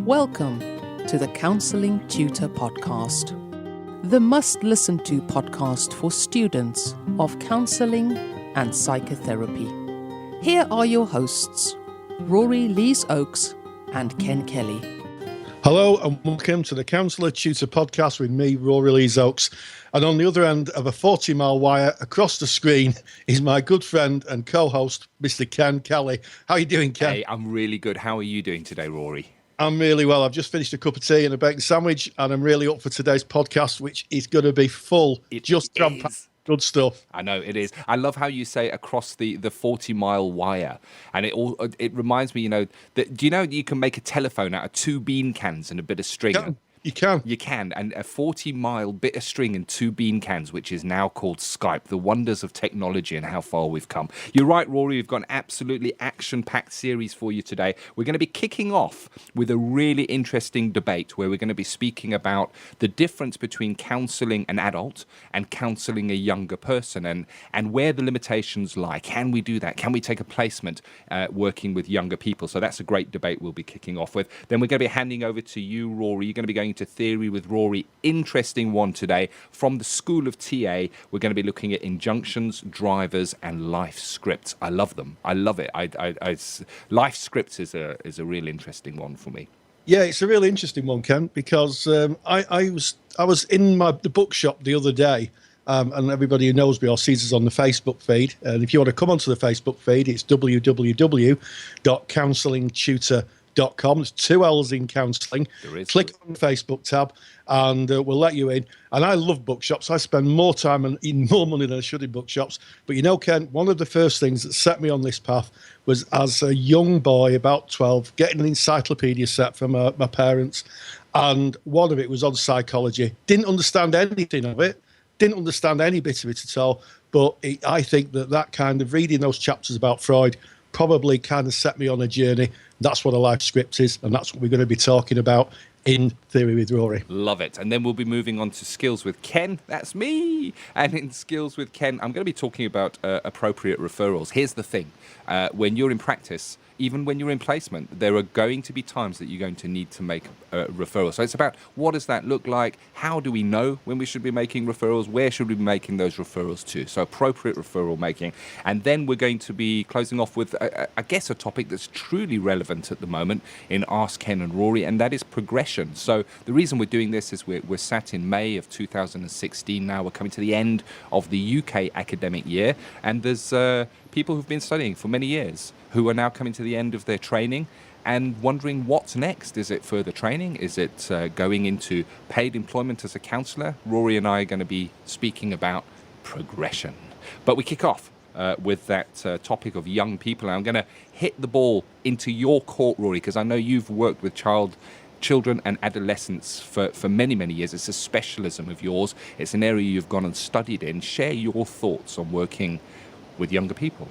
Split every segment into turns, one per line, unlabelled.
Welcome to the Counselling Tutor Podcast, the must-listen-to podcast for students of counselling and psychotherapy. Here are your hosts, Rory Lees-Oakes and Ken Kelly.
Hello and welcome to the Counselor Tutor Podcast with me, Rory Lees-Oakes. And on the other end of a 40-mile wire across the screen is my good friend and co-host, Mr. Ken Kelly. How are you doing, Ken?
Hey, I'm really good. How are you doing today, Rory?
I'm really well. I've just finished a cup of tea and a bacon sandwich, and I'm really up for today's podcast, which is going to be full. Just jam-packed good stuff.
I know it is. I love how you say across the 40-mile wire, and it reminds me, that do you know you can make a telephone out of 2 bean cans and a bit of string?
You can.
And a 40-mile bit of string and 2 bean cans, which is now called Skype. The wonders of technology and how far we've come. You're right, Rory. We've got an absolutely action-packed series for you today. We're going to be kicking off with a really interesting debate where we're going to be speaking about the difference between counselling an adult and counselling a younger person and where the limitations lie. Can we do that? Can we take a placement working with younger people? So that's a great debate we'll be kicking off with. Then we're going to be handing over to you, Rory. You're going to be going to theory with Rory. Interesting one today from the School of TA. We're going to be looking at injunctions, drivers, and life scripts. I love them. I love it. Life scripts is a real interesting one for me.
Yeah, it's a really interesting one, Ken, because I was in the bookshop the other day, and everybody who knows me or sees us on the Facebook feed. And if you want to come onto the Facebook feed, it's www.counsellingtutor.com. There's 2 L's in counselling. Click on the Facebook tab and we'll let you in. And I love bookshops. I spend more time and even more money than I should in bookshops. But Ken, one of the first things that set me on this path was as a young boy, about 12, getting an encyclopedia set from my parents. And one of it was on psychology. Didn't understand anything of it. Didn't understand any bit of it at all. But I think that kind of reading those chapters about Freud probably kind of set me on a journey. That's what a life script is, and that's what we're going to be talking about in Theory with Rory.
Love it. And then we'll be moving on to Skills with Ken. That's me. And in Skills with Ken, I'm going to be talking about appropriate referrals. Here's the thing. When you're in practice, even when you're in placement, there are going to be times that you're going to need to make referrals. So it's about what does that look like? How do we know when we should be making referrals? Where should we be making those referrals to? So appropriate referral making. And then we're going to be closing off with, I guess, a topic that's truly relevant at the moment in Ask Ken and Rory, and that is progression. So the reason we're doing this is we're sat in May of 2016 now. We're coming to the end of the UK academic year, and there's people who've been studying for many years who are now coming to the end of their training and wondering what's next. Is it further training? Is it going into paid employment as a counsellor? Rory and I are going to be speaking about progression. But we kick off with that topic of young people. And I'm going to hit the ball into your court, Rory, because I know you've worked with children and adolescents for many, many years. It's a specialism of yours. It's an area you've gone and studied in. Share your thoughts on working with younger people.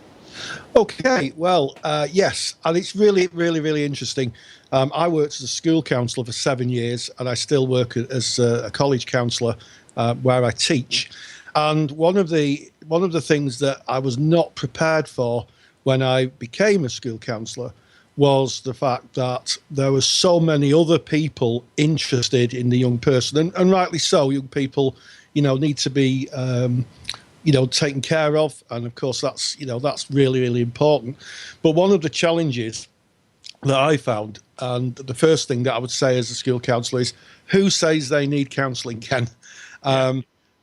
Okay, well, yes, and it's really, really, really interesting. I worked as a school counsellor for 7 years, and I still work as a college counsellor where I teach. And one of the things that I was not prepared for when I became a school counsellor was the fact that there were so many other people interested in the young person, and rightly so. Young people, need to be taken care of, and of course that's really, really important. But one of the challenges that I found, and the first thing that I would say as a school counsellor is, who says they need counselling, Ken?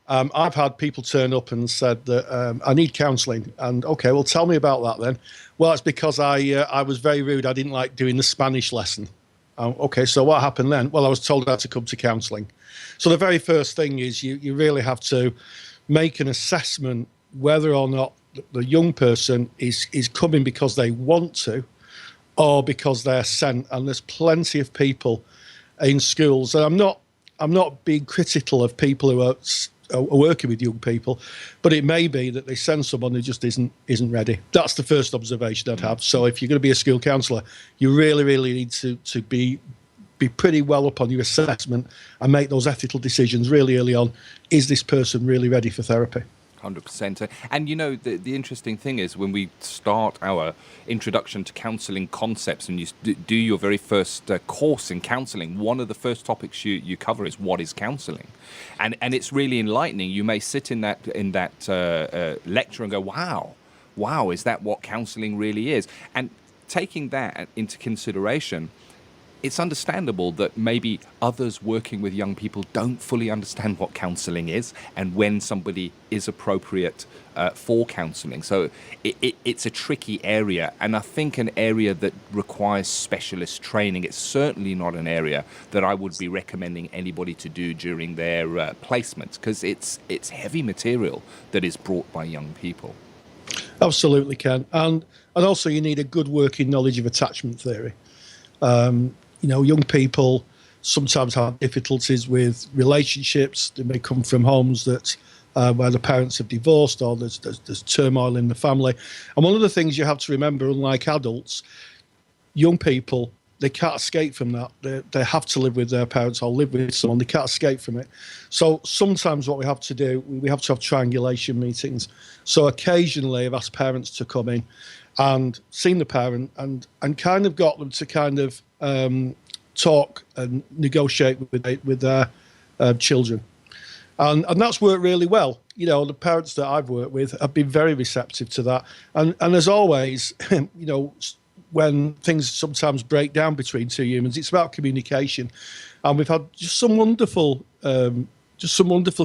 I've had people turn up and said that I need counselling, and okay, well, tell me about that then. Well, it's because I was very rude. I didn't like doing the Spanish lesson. Okay, so what happened then? Well, I was told I had to come to counselling. So the very first thing is you really have to make an assessment whether or not the young person is coming because they want to or because they're sent. And there's plenty of people in schools, and I'm not being critical of people who are working with young people, but it may be that they send someone who just isn't ready. That's the first observation I'd have. So if you're going to be a school counsellor, you really, really need to be pretty well up on your assessment and make those ethical decisions really early on. Is this person really ready for therapy?
100%. And the interesting thing is when we start our introduction to counselling concepts and you do your very first course in counselling, one of the first topics you cover is what is counselling, and it's really enlightening. You may sit in that lecture and go, wow, is that what counselling really is? And taking that into consideration, it's understandable that maybe others working with young people don't fully understand what counselling is and when somebody is appropriate for counselling. So it's a tricky area, and I think an area that requires specialist training. It's certainly not an area that I would be recommending anybody to do during their placements, because it's heavy material that is brought by young people.
Absolutely, Ken. And also you need a good working knowledge of attachment theory. Young people sometimes have difficulties with relationships. They may come from homes that where the parents have divorced, or there's turmoil in the family. And one of the things you have to remember, unlike adults, young people, they can't escape from that. They have to live with their parents or live with someone. They can't escape from it. So sometimes what we have to do, we have to have triangulation meetings. So occasionally I've asked parents to come in and seen the parent and kind of got them to kind of talk and negotiate with their children. And that's worked really well. The parents that I've worked with have been very receptive to that. And as always, when things sometimes break down between two humans, it's about communication. And we've had just some wonderful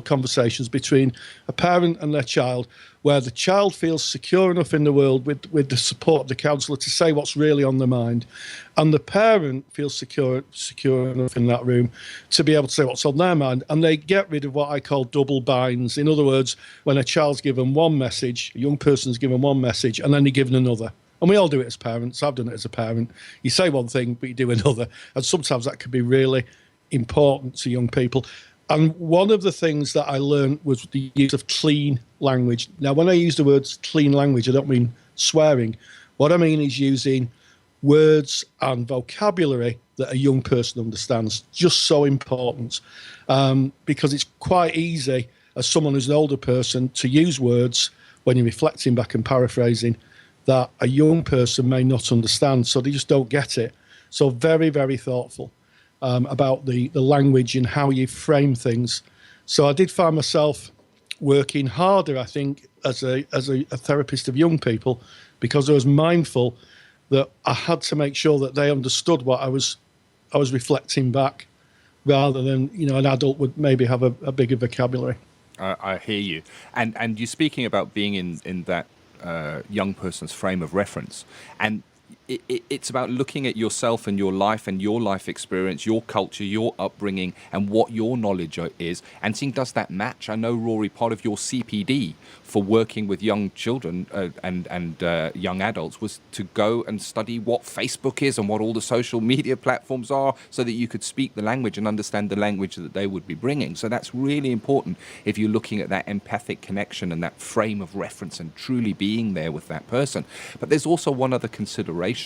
conversations between a parent and their child, where the child feels secure enough in the world with the support of the counsellor to say what's really on their mind, and the parent feels secure enough in that room to be able to say what's on their mind, and they get rid of what I call double binds. In other words, when a child's given one message, a young person's given one message, and then they're given another. And we all do it as parents. I've done it as a parent. You say one thing, but you do another. And sometimes that can be really important to young people. And one of the things that I learned was the use of clean language. Now, when I use the words clean language, I don't mean swearing. What I mean is using words and vocabulary that a young person understands. Just so important, because it's quite easy as someone who's an older person to use words when you're reflecting back and paraphrasing that a young person may not understand, so they just don't get it. So very, very thoughtful about the language and how you frame things. So I did find myself working harder, I think, as a therapist of young people, because I was mindful that I had to make sure that they understood what I was reflecting back, rather than an adult would maybe have a bigger vocabulary.
I hear you, and you're speaking about being in that young person's frame of reference, and it's about looking at yourself and your life experience, your culture, your upbringing, and what your knowledge is, and seeing, does that match? I know, Rory, part of your CPD for working with young children and young adults was to go and study what Facebook is and what all the social media platforms are, so that you could speak the language and understand the language that they would be bringing. So that's really important if you're looking at that empathic connection and that frame of reference and truly being there with that person. But there's also one other consideration.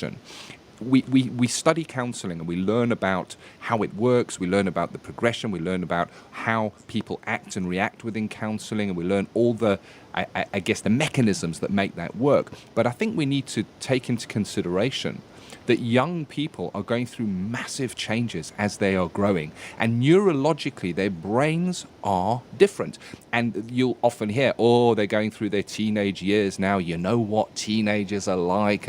We study counselling and we learn about how it works, we learn about the progression, we learn about how people act and react within counselling, and we learn all the, I guess, the mechanisms that make that work. But I think we need to take into consideration that young people are going through massive changes as they are growing, and neurologically their brains are different. And you'll often hear, they're going through their teenage years now, you know what teenagers are like,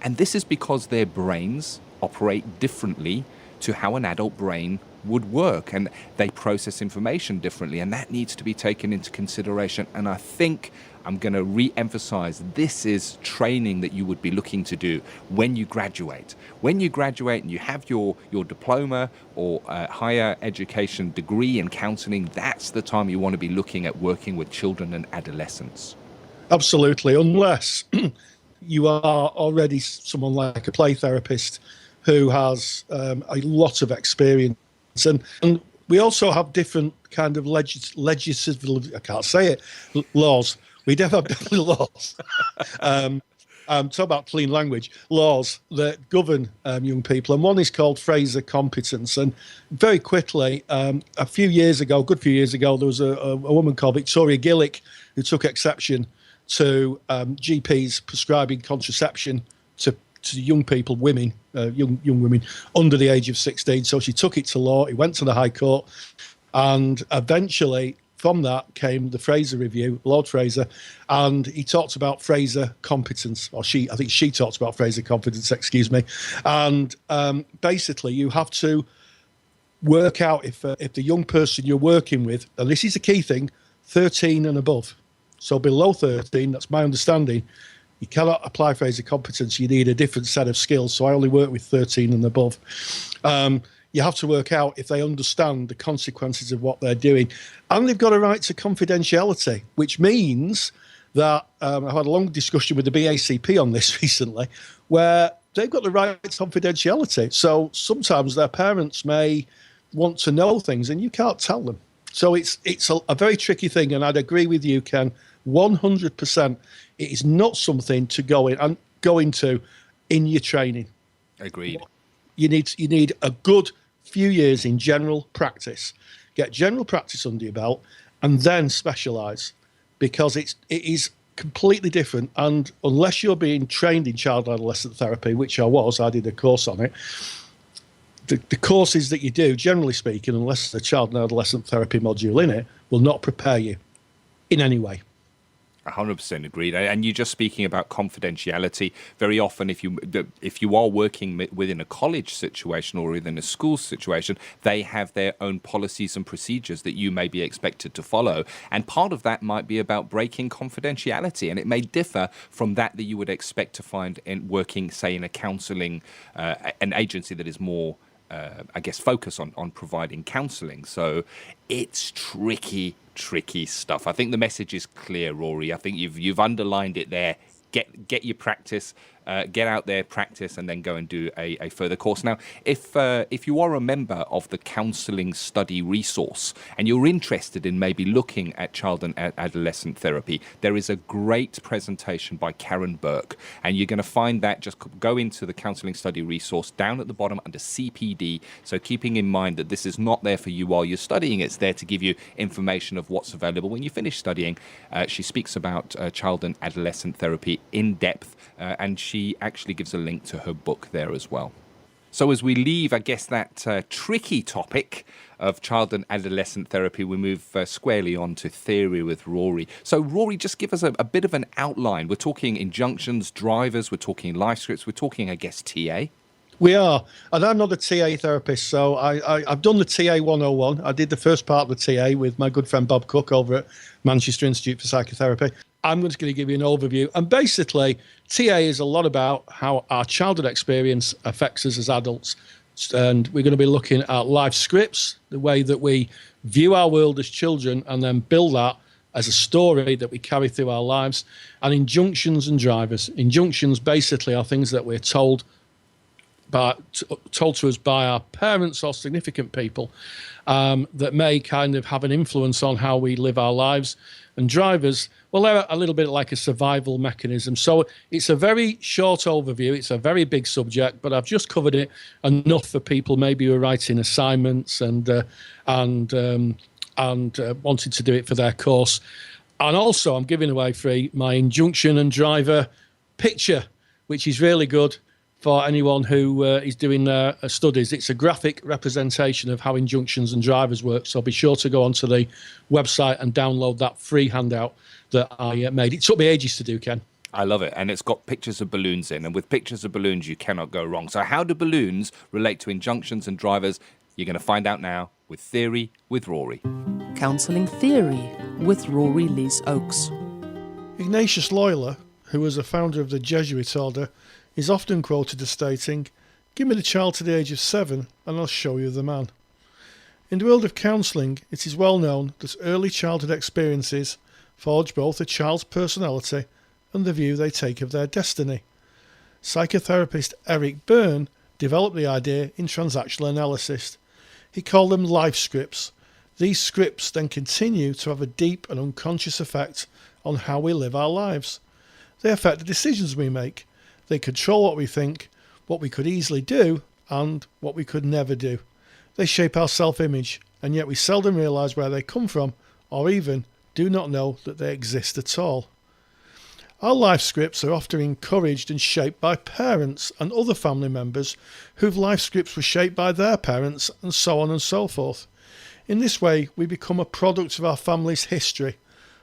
and this is because their brains operate differently to how an adult brain would work, and they process information differently, and that needs to be taken into consideration. And I think I'm going to re-emphasize, this is training that you would be looking to do when you graduate. When you graduate and you have your diploma or higher education degree in counselling, that's the time you want to be looking at working with children and adolescents.
Absolutely, unless you are already someone like a play therapist who has a lot of experience. And we also have different kind of legislative, I can't say it, laws. We do have different laws talk about clean language, laws that govern young people. And one is called Fraser competence. And very quickly, a good few years ago, there was a woman called Victoria Gillick who took exception to GPs prescribing contraception to young people, young women under the age of 16. So she took it to law. It went to the High Court. And eventually, from that came the Fraser Review, Lord Fraser, and he talked about Fraser competence, I think she talked about Fraser competence, excuse me. And basically, you have to work out if the young person you're working with, and this is a key thing, 13 and above. So below 13, that's my understanding, you cannot apply Fraser competence. You need a different set of skills. So I only work with 13 and above. You have to work out if they understand the consequences of what they're doing. And they've got a right to confidentiality, which means that I've had a long discussion with the BACP on this recently, where they've got the right to confidentiality. So sometimes their parents may want to know things and you can't tell them. So it's a very tricky thing. And I'd agree with you, Ken, 100%. It is not something to go into in your training.
Agreed.
You need a good few years in general practice. Get general practice under your belt and then specialise, because it is completely different. And unless you're being trained in child and adolescent therapy, which I did a course on it, the courses that you do, generally speaking, unless there's a child and adolescent therapy module in it, will not prepare you in any way.
100% agreed. And you're just speaking about confidentiality. Very often, if you are working within a college situation or within a school situation, they have their own policies and procedures that you may be expected to follow. And part of that might be about breaking confidentiality. And it may differ from that you would expect to find in working, say, in a counselling, an agency that is more, focus on providing counselling. So it's tricky stuff. I think the message is clear, Rory. I think you've underlined it there. Get your practice, get out there, practice, and then go and do a further course. Now, if you are a member of the Counselling Study Resource and you're interested in maybe looking at child and adolescent therapy, there is a great presentation by Karen Burke, and you're going to find that. Just go into the Counselling Study Resource down at the bottom under CPD. So keeping in mind that this is not there for you while you're studying, it's there to give you information of what's available when you finish studying. She speaks about child and adolescent therapy in depth, and she actually gives a link to her book there as well. So as we leave, I guess, that tricky topic of child and adolescent therapy, we move squarely on to theory with Rory. So Rory, just give us a bit of an outline. We're talking injunctions, drivers, we're talking life scripts, we're talking, I guess, TA.
We are, and I'm not a TA therapist, so I've done the TA 101. I did the first part of the TA with my good friend Bob Cook over at Manchester Institute for Psychotherapy. I'm just going to give you an overview. And basically, TA is a lot about how our childhood experience affects us as adults. And we're going to be looking at life scripts, the way that we view our world as children, and then build that as a story that we carry through our lives. And injunctions and drivers. Injunctions basically are things that we're told to us by our parents or significant people that may kind of have an influence on how we live our lives. And drivers, well, they're a little bit like a survival mechanism. So it's a very short overview. It's a very big subject, but I've just covered it enough for people maybe who are writing assignments and wanted to do it for their course. And also, I'm giving away free my injunction and driver picture, which is really good for anyone who is doing their studies. It's a graphic representation of how injunctions and drivers work. So be sure to go onto the website and download that free handout that I made. It took me ages to do, Ken.
I love it. And it's got pictures of balloons in. And with pictures of balloons, you cannot go wrong. So how do balloons relate to injunctions and drivers? You're going to find out now with Theory with Rory.
Counselling Theory with Rory Lees Oakes.
Ignatius Loyola, who was a founder of the Jesuit order, is often quoted as stating, "Give me the child to the age of 7 and I'll show you the man." In the world of counselling, it is well known that early childhood experiences forge both a child's personality and the view they take of their destiny. Psychotherapist Eric Byrne developed the idea in transactional analysis. He called them life scripts. These scripts then continue to have a deep and unconscious effect on how we live our lives. They affect the decisions we make. They control what we think, what we could easily do, and what we could never do. They shape our self-image, and yet we seldom realise where they come from, or even do not know that they exist at all. Our life scripts are often encouraged and shaped by parents and other family members whose life scripts were shaped by their parents, and so on and so forth. In this way, we become a product of our family's history.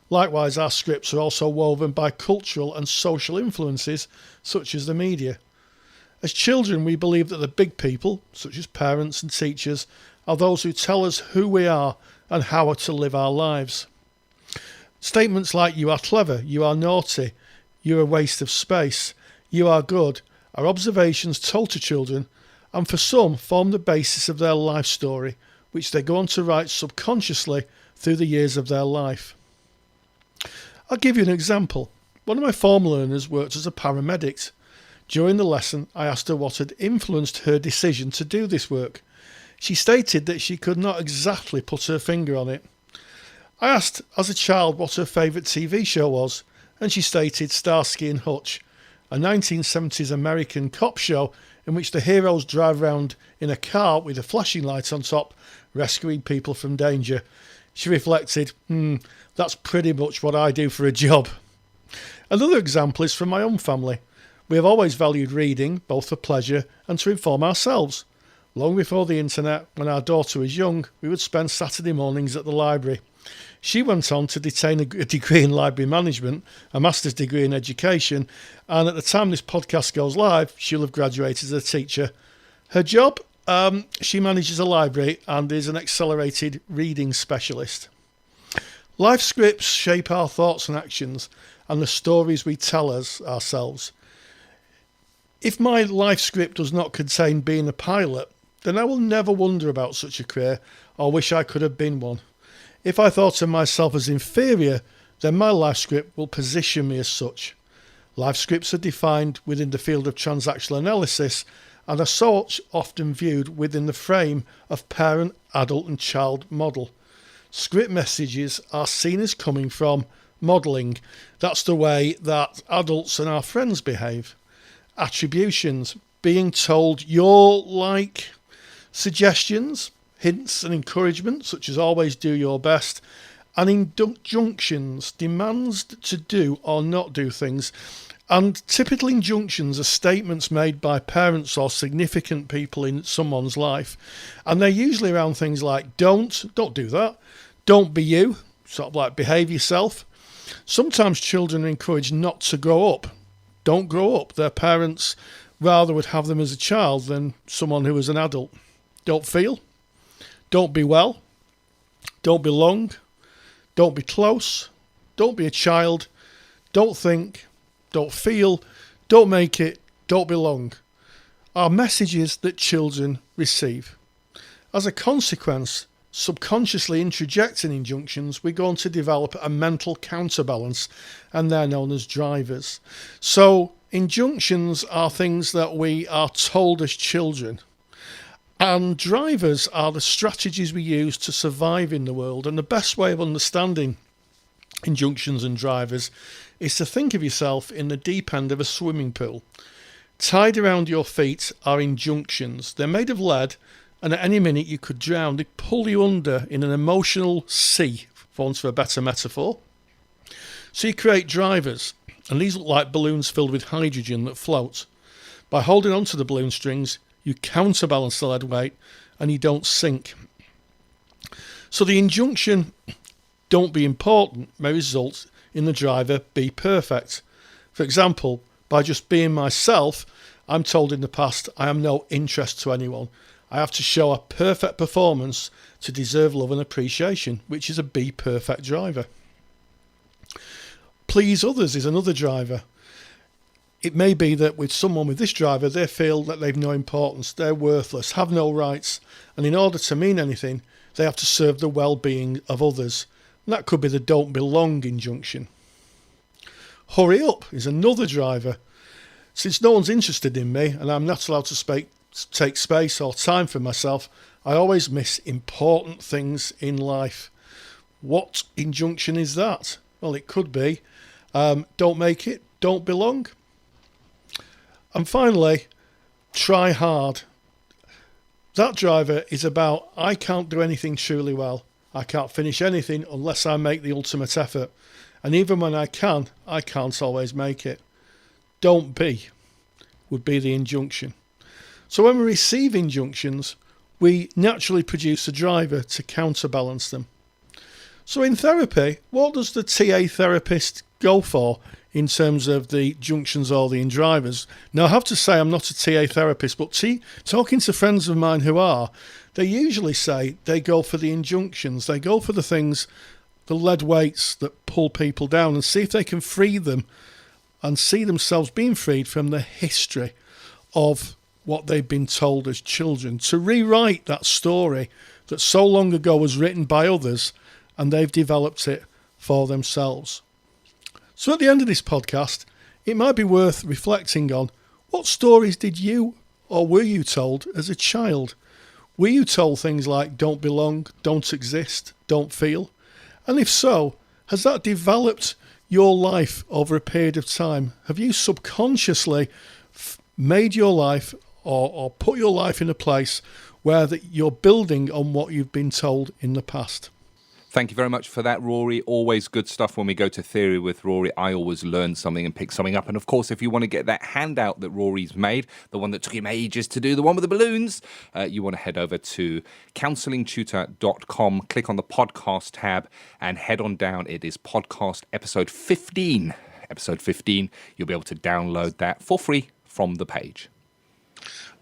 Likewise, our scripts are also woven by cultural and social influences, such as the media. As children, we believe that the big people, such as parents and teachers, are those who tell us who we are and how to live our lives. Statements like "you are clever," "you are naughty," "you're a waste of space," "you are good," are observations told to children, and for some form the basis of their life story, which they go on to write subconsciously through the years of their life. I'll give you an example. One of my form learners worked as a paramedic. During the lesson, I asked her what had influenced her decision to do this work. She stated that she could not exactly put her finger on it. I asked as a child what her favourite TV show was, and she stated Starsky and Hutch, a 1970s American cop show in which the heroes drive around in a car with a flashing light on top, rescuing people from danger. She reflected, that's pretty much what I do for a job. Another example is from my own family. We have always valued reading, both for pleasure and to inform ourselves. Long before the internet, when our daughter was young, we would spend Saturday mornings at the library. She went on to attain a degree in library management, a master's degree in education, and at the time this podcast goes live, she'll have graduated as a teacher. Her job? She manages a library and is an accelerated reading specialist. Life scripts shape our thoughts and actions and the stories we tell ourselves. If my life script does not contain being a pilot, then I will never wonder about such a career or wish I could have been one. If I thought of myself as inferior, then my life script will position me as such. Life scripts are defined within the field of transactional analysis and are so often viewed within the frame of parent, adult and child model. Script messages are seen as coming from modelling. That's the way that adults and our friends behave. Attributions, being told you're like. Suggestions, hints and encouragement, such as always do your best. And injunctions, demands to do or not do things. And typical injunctions are statements made by parents or significant people in someone's life. And they're usually around things like don't do that, don't be you, sort of like behave yourself. Sometimes children are encouraged not to grow up. Don't grow up. Their parents rather would have them as a child than someone who is an adult. Don't feel. Don't be well. Don't belong. Don't be close. Don't be a child. Don't think. Don't feel. Don't make it. Don't belong. Are messages that children receive. As a consequence, subconsciously interjecting injunctions, we go on to develop a mental counterbalance, and they're known as drivers. So injunctions are things that we are told as children, and drivers are the strategies we use to survive in the world. And the best way of understanding injunctions and drivers is to think of yourself in the deep end of a swimming pool. Tied around your feet are injunctions. They're made of lead, and at any minute you could drown. They pull you under in an emotional sea, for want of a better metaphor. So you create drivers, and these look like balloons filled with hydrogen that float. By holding onto the balloon strings, you counterbalance the lead weight and you don't sink. So the injunction, don't be important, may result in the driver, be perfect. For example, by just being myself, I'm told in the past I am no interest to anyone. I have to show a perfect performance to deserve love and appreciation, which is a be perfect driver. Please others is another driver. It may be that with someone with this driver, they feel that they've no importance, they're worthless, have no rights, and in order to mean anything, they have to serve the well-being of others. And that could be the don't belong injunction. Hurry up is another driver. Since no one's interested in me and I'm not allowed to take space or time for myself, I always miss important things in life. What injunction is that? Well, it could be don't make it, don't belong. And finally, try hard. That driver is about, I can't do anything truly well. I can't finish anything unless I make the ultimate effort. And even when I can't always make it. Don't be would be the injunction. So when we receive injunctions, we naturally produce a driver to counterbalance them. So in therapy, what does the TA therapist go for in terms of the junctions or the drivers? Now, I have to say I'm not a TA therapist, but talking to friends of mine who are, they usually say they go for the injunctions. They go for the things, the lead weights that pull people down, and see if they can free them and see themselves being freed from the history of what they've been told as children, to rewrite that story that so long ago was written by others and they've developed it for themselves. So at the end of this podcast, it might be worth reflecting on, what stories did you or were you told as a child? Were you told things like don't belong, don't exist, don't feel? And if so, has that developed your life over a period of time? Have you subconsciously made your life or put your life in a place where that you're building on what you've been told in the past?
Thank you very much for that, Rory. Always good stuff when we go to theory with Rory. I always learn something and pick something up. And of course, if you want to get that handout that Rory's made, the one that took him ages to do, the one with the balloons, you want to head over to counsellingtutor.com, click on the podcast tab and head on down. It is podcast episode 15. Episode 15. You'll be able to download that for free from the page.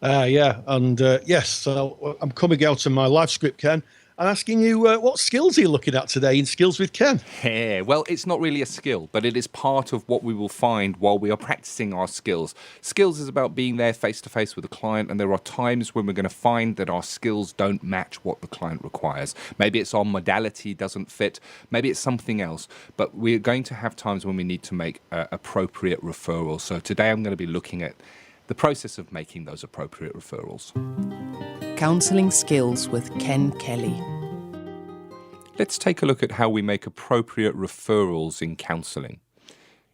Yes, so I'm coming out of my live script, Ken, and asking you what skills are you looking at today in Skills with Ken?
Yeah, well, it's not really a skill, but it is part of what we will find while we are practicing our skills. Skills is about being there face-to-face with a client, and there are times when we're going to find that our skills don't match what the client requires. Maybe it's our modality doesn't fit, maybe it's something else, but we're going to have times when we need to make appropriate referrals. So today I'm going to be looking at the process of making those appropriate referrals.
Counselling Skills with Ken Kelly.
Let's take a look at how we make appropriate referrals in counselling.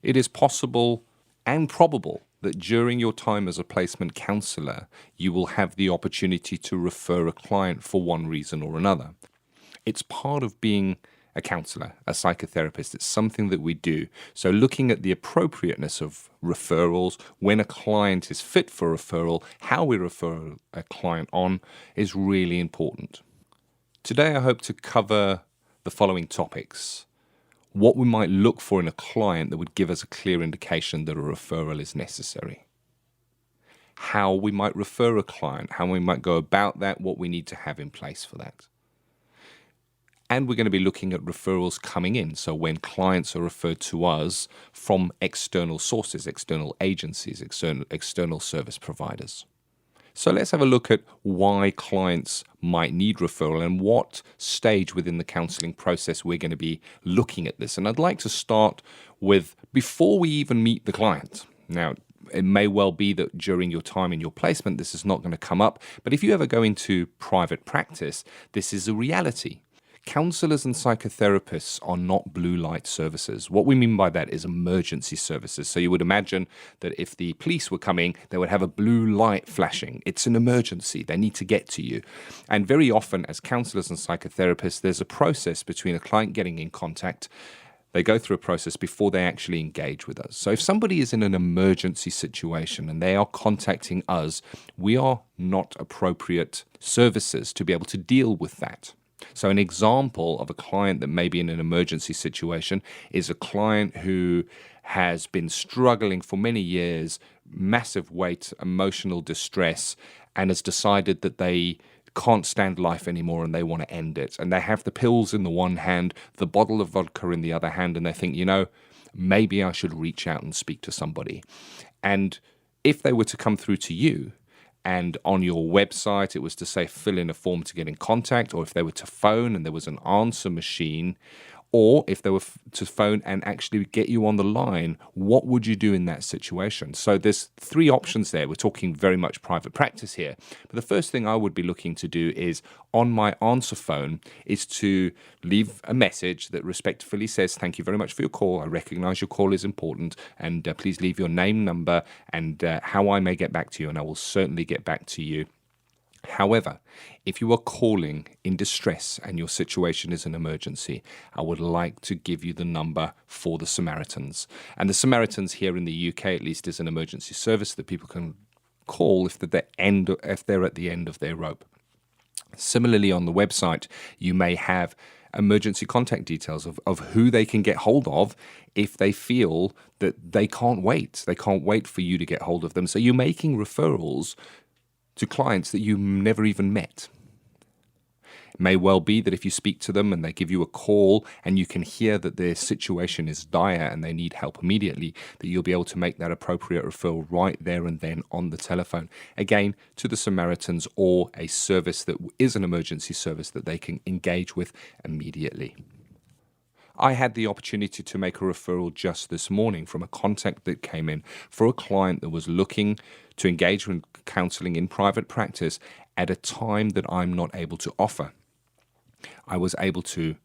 It is possible and probable that during your time as a placement counsellor, you will have the opportunity to refer a client for one reason or another. It's part of being a counsellor, a psychotherapist. It's something that we do. So looking at the appropriateness of referrals, when a client is fit for referral, how we refer a client on is really important. Today I hope to cover the following topics. What we might look for in a client that would give us a clear indication that a referral is necessary. How we might refer a client, how we might go about that, what we need to have in place for that. And we're going to be looking at referrals coming in. So when clients are referred to us from external sources, external agencies, external service providers. So let's have a look at why clients might need referral and what stage within the counselling process we're going to be looking at this. And I'd like to start with before we even meet the client. Now, it may well be that during your time in your placement, this is not going to come up. But if you ever go into private practice, this is a reality. Counsellors and psychotherapists are not blue light services. What we mean by that is emergency services. So you would imagine that if the police were coming, they would have a blue light flashing. It's an emergency. They need to get to you. And very often as counsellors and psychotherapists, there's a process between a client getting in contact. They go through a process before they actually engage with us. So if somebody is in an emergency situation and they are contacting us, we are not appropriate services to be able to deal with that. So an example of a client that may be in an emergency situation is a client who has been struggling for many years, massive weight, emotional distress, and has decided that they can't stand life anymore and they want to end it. And they have the pills in the one hand, the bottle of vodka in the other hand, and they think, maybe I should reach out and speak to somebody. And if they were to come through to you, and on your website it was to say fill in a form to get in contact, or if they were to phone and there was an answer machine, Or if they were to phone and actually get you on the line, what would you do in that situation? So there's three options there. We're talking very much private practice here. But the first thing I would be looking to do is on my answer phone is to leave a message that respectfully says, thank you very much for your call. I recognize your call is important, and please leave your name, number, and how I may get back to you, and I will certainly get back to you. However, if you are calling in distress and your situation is an emergency, I would like to give you the number for the Samaritans. And the Samaritans here in the UK, at least, is an emergency service that people can call if they're at the end of their rope. Similarly, on the website, you may have emergency contact details of who they can get hold of if they feel that they can't wait. They can't wait for you to get hold of them. So you're making referrals to clients that you never even met. It may well be that if you speak to them and they give you a call and you can hear that their situation is dire and they need help immediately, that you'll be able to make that appropriate referral right there and then on the telephone. Again, to the Samaritans or a service that is an emergency service that they can engage with immediately. I had the opportunity to make a referral just this morning from a contact that came in for a client that was looking to engage with counselling in private practice at a time that I'm not able to offer. I was able to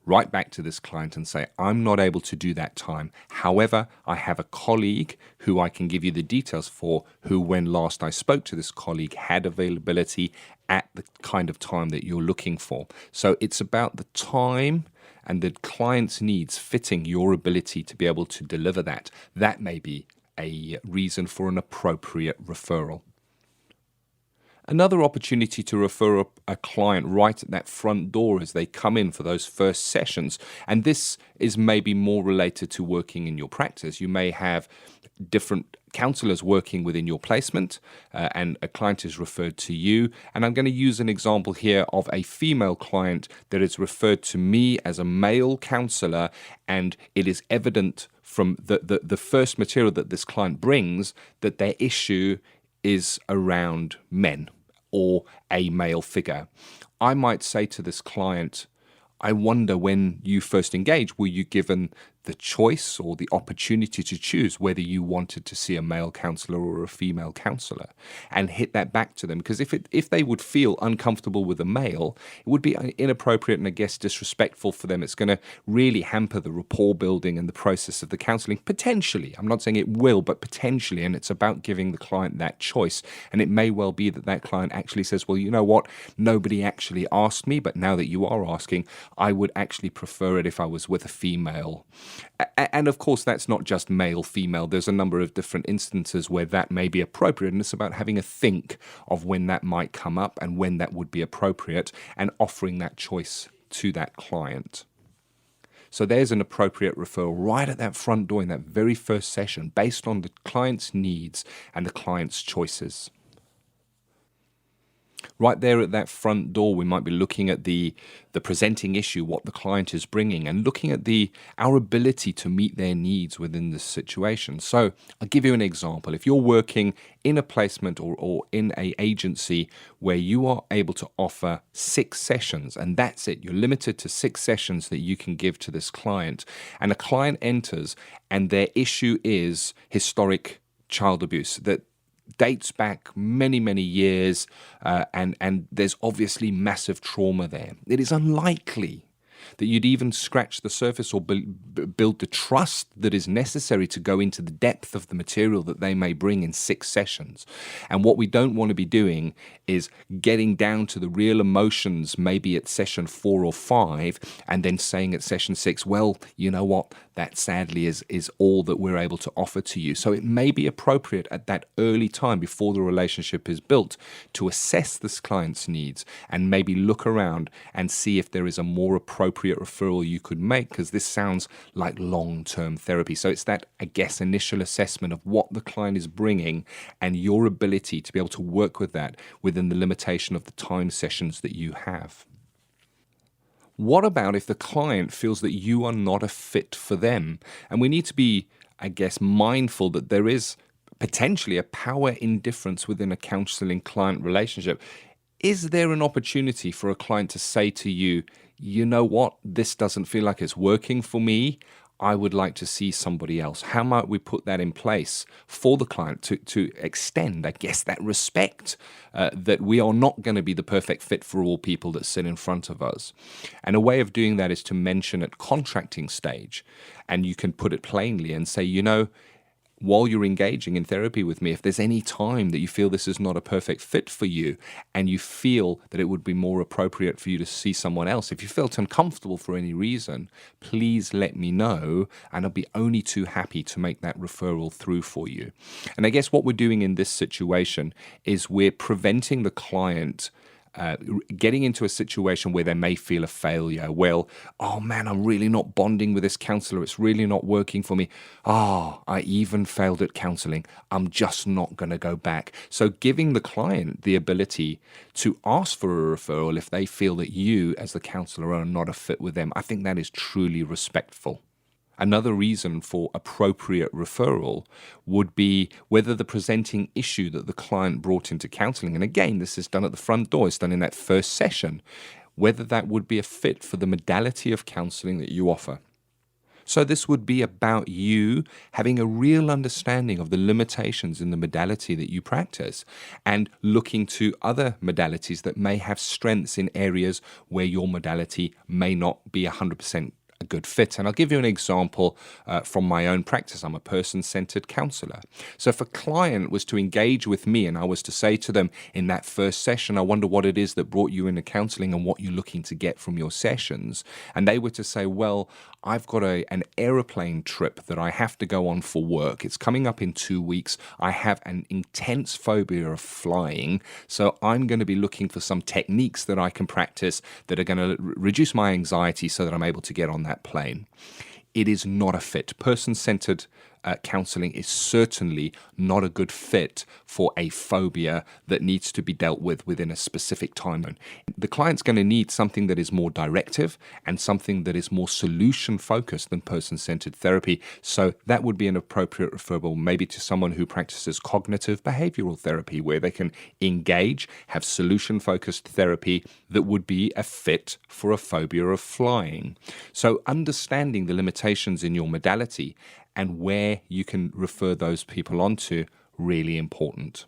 write back to this client and say, I'm not able to do that time. However, I have a colleague who I can give you the details for, who when last I spoke to this colleague had availability at the kind of time that you're looking for. So it's about the time and the client's needs fitting your ability to be able to deliver that. That may be a reason for an appropriate referral. Another opportunity to refer a client right at that front door as they come in for those first sessions, and this is maybe more related to working in your practice. You may have different counsellors working within your placement, and a client is referred to you. And I'm going to use an example here of a female client that is referred to me as a male counsellor, and it is evident from the first material that this client brings that their issue is around men or a male figure. I might say to this client, I wonder when you first engaged, were you given the choice or the opportunity to choose whether you wanted to see a male counsellor or a female counsellor, and hit that back to them? Because if they would feel uncomfortable with a male, it would be inappropriate and I guess disrespectful for them. It's going to really hamper the rapport building and the process of the counselling, potentially. I'm not saying it will, but potentially, and it's about giving the client that choice. And it may well be that client actually says, well, you know what, nobody actually asked me, but now that you are asking, I would actually prefer it if I was with a female. And of course, that's not just male, female. There's a number of different instances where that may be appropriate. And it's about having a think of when that might come up and when that would be appropriate and offering that choice to that client. So there's an appropriate referral right at that front door in that very first session based on the client's needs and the client's choices. Right there at that front door, we might be looking at the presenting issue, what the client is bringing, and looking at our ability to meet their needs within this situation. So I'll give you an example. If you're working in a placement or in an agency where you are able to offer 6 sessions, and that's it, you're limited to 6 sessions that you can give to this client, and a client enters and their issue is historic child abuse, that dates back many, many years, and there's obviously massive trauma there. It is unlikely that you'd even scratch the surface or build the trust that is necessary to go into the depth of the material that they may bring in 6 sessions. And what we don't want to be doing is getting down to the real emotions, maybe at session 4 or 5, and then saying at session 6, well, you know what, that sadly is all that we're able to offer to you. So it may be appropriate at that early time before the relationship is built to assess this client's needs and maybe look around and see if there is a more appropriate referral you could make, because this sounds like long-term therapy. So it's that, I guess, initial assessment of what the client is bringing and your ability to be able to work with that within the limitation of the time sessions that you have. What about if the client feels that you are not a fit for them? And we need to be, I guess, mindful that there is potentially a power indifference within a counselling client relationship. Is there an opportunity for a client to say to you, you know what, this doesn't feel like it's working for me. I would like to see somebody else. How might we put that in place for the client to extend, I guess, that respect that we are not going to be the perfect fit for all people that sit in front of us. And a way of doing that is to mention at contracting stage, and you can put it plainly and say, while you're engaging in therapy with me, if there's any time that you feel this is not a perfect fit for you and you feel that it would be more appropriate for you to see someone else, if you felt uncomfortable for any reason, please let me know, and I'll be only too happy to make that referral through for you. And I guess what we're doing in this situation is we're preventing the client getting into a situation where they may feel a failure. Well, oh man, I'm really not bonding with this counsellor. It's really not working for me. I even failed at counselling. I'm just not going to go back. So giving the client the ability to ask for a referral if they feel that you as the counsellor are not a fit with them, I think that is truly respectful. Another reason for appropriate referral would be whether the presenting issue that the client brought into counselling, and again, this is done at the front door, it's done in that first session, whether that would be a fit for the modality of counselling that you offer. So this would be about you having a real understanding of the limitations in the modality that you practice and looking to other modalities that may have strengths in areas where your modality may not be 100% a good fit. And I'll give you an example from my own practice. I'm a person-centered counsellor. So if a client was to engage with me and I was to say to them in that first session, I wonder what it is that brought you into counselling and what you're looking to get from your sessions. And they were to say, well, I've got an aeroplane trip that I have to go on for work. It's coming up in 2 weeks. I have an intense phobia of flying. So I'm going to be looking for some techniques that I can practice that are going to reduce my anxiety so that I'm able to get on that plane. It is not a fit. Person-centered counselling is certainly not a good fit for a phobia that needs to be dealt with within a specific timeline. The client's going to need something that is more directive and something that is more solution-focused than person-centered therapy. So that would be an appropriate referral maybe to someone who practices cognitive behavioral therapy, where they can engage, have solution-focused therapy that would be a fit for a phobia of flying. So understanding the limitations in your modality and where you can refer those people onto, really important.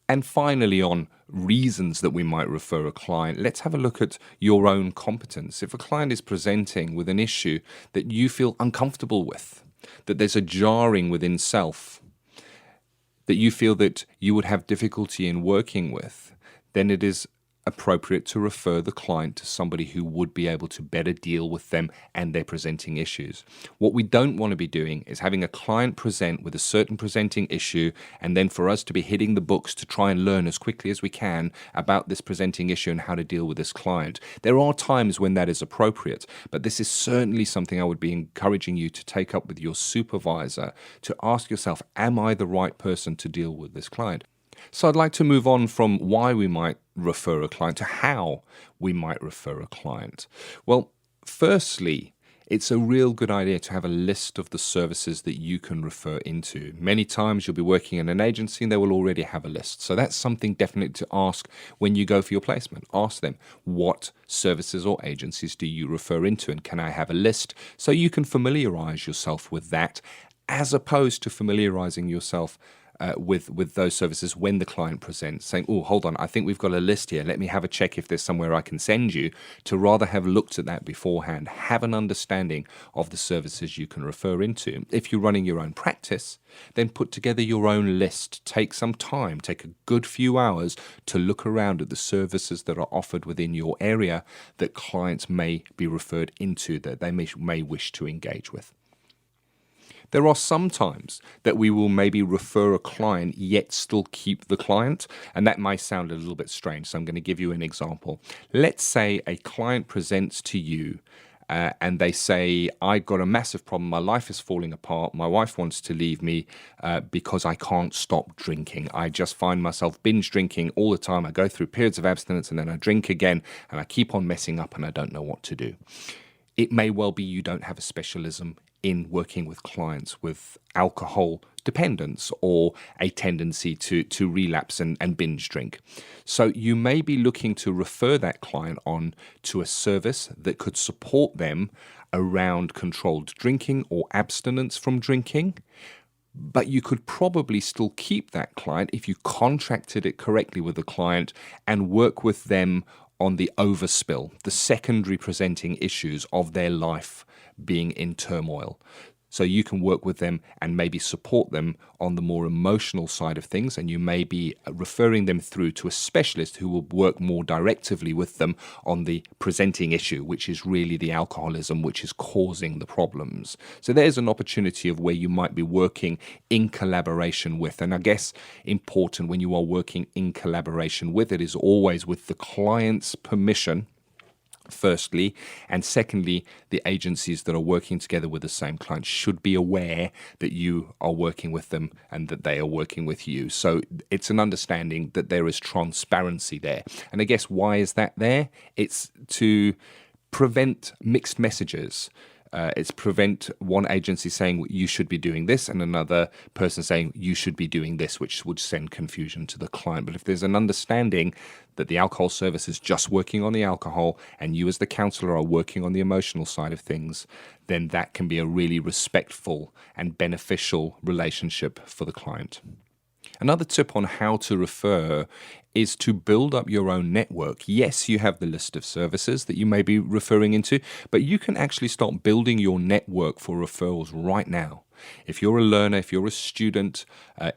And finally, on reasons that we might refer a client, let's have a look at your own competence. If a client is presenting with an issue that you feel uncomfortable with, that there's a jarring within self, that you feel that you would have difficulty in working with, then it is appropriate to refer the client to somebody who would be able to better deal with them and their presenting issues. What we don't want to be doing is having a client present with a certain presenting issue and then for us to be hitting the books to try and learn as quickly as we can about this presenting issue and how to deal with this client. There are times when that is appropriate, but this is certainly something I would be encouraging you to take up with your supervisor to ask yourself, am I the right person to deal with this client? So I'd like to move on from why we might refer a client to how we might refer a client. Well, firstly, it's a real good idea to have a list of the services that you can refer into. Many times you'll be working in an agency and they will already have a list. So that's something definitely to ask when you go for your placement. Ask them, what services or agencies do you refer into, and can I have a list so you can familiarize yourself with that, as opposed to familiarizing yourself with those services when the client presents, saying, oh, hold on, I think we've got a list here. Let me have a check if there's somewhere I can send you, to rather have looked at that beforehand, have an understanding of the services you can refer into. If you're running your own practice, then put together your own list. Take some time, take a good few hours to look around at the services that are offered within your area that clients may be referred into, that they may wish to engage with. There are some times that we will maybe refer a client yet still keep the client, and that might sound a little bit strange, so I'm going to give you an example. Let's say a client presents to you and they say, I've got a massive problem, my life is falling apart, my wife wants to leave me because I can't stop drinking. I just find myself binge drinking all the time. I go through periods of abstinence and then I drink again and I keep on messing up and I don't know what to do. It may well be you don't have a specialism in working with clients with alcohol dependence or a tendency to relapse and binge drink. So you may be looking to refer that client on to a service that could support them around controlled drinking or abstinence from drinking. But you could probably still keep that client if you contracted it correctly with the client and work with them on the overspill, the secondary presenting issues of their life being in turmoil. So you can work with them and maybe support them on the more emotional side of things, and you may be referring them through to a specialist who will work more directly with them on the presenting issue, which is really the alcoholism which is causing the problems. So there's an opportunity of where you might be working in collaboration with, and I guess important when you are working in collaboration with it is always with the client's permission, firstly, and secondly, the agencies that are working together with the same client should be aware that you are working with them and that they are working with you. So it's an understanding that there is transparency there. And I guess why is that there? It's to prevent mixed messages. It's prevent one agency saying you should be doing this and another person saying you should be doing this, which would send confusion to the client. But if there's an understanding that the alcohol service is just working on the alcohol and you as the counsellor are working on the emotional side of things, then that can be a really respectful and beneficial relationship for the client. Another tip on how to refer is to build up your own network. Yes, you have the list of services that you may be referring into, but you can actually start building your network for referrals right now. If you're a learner, if you're a student,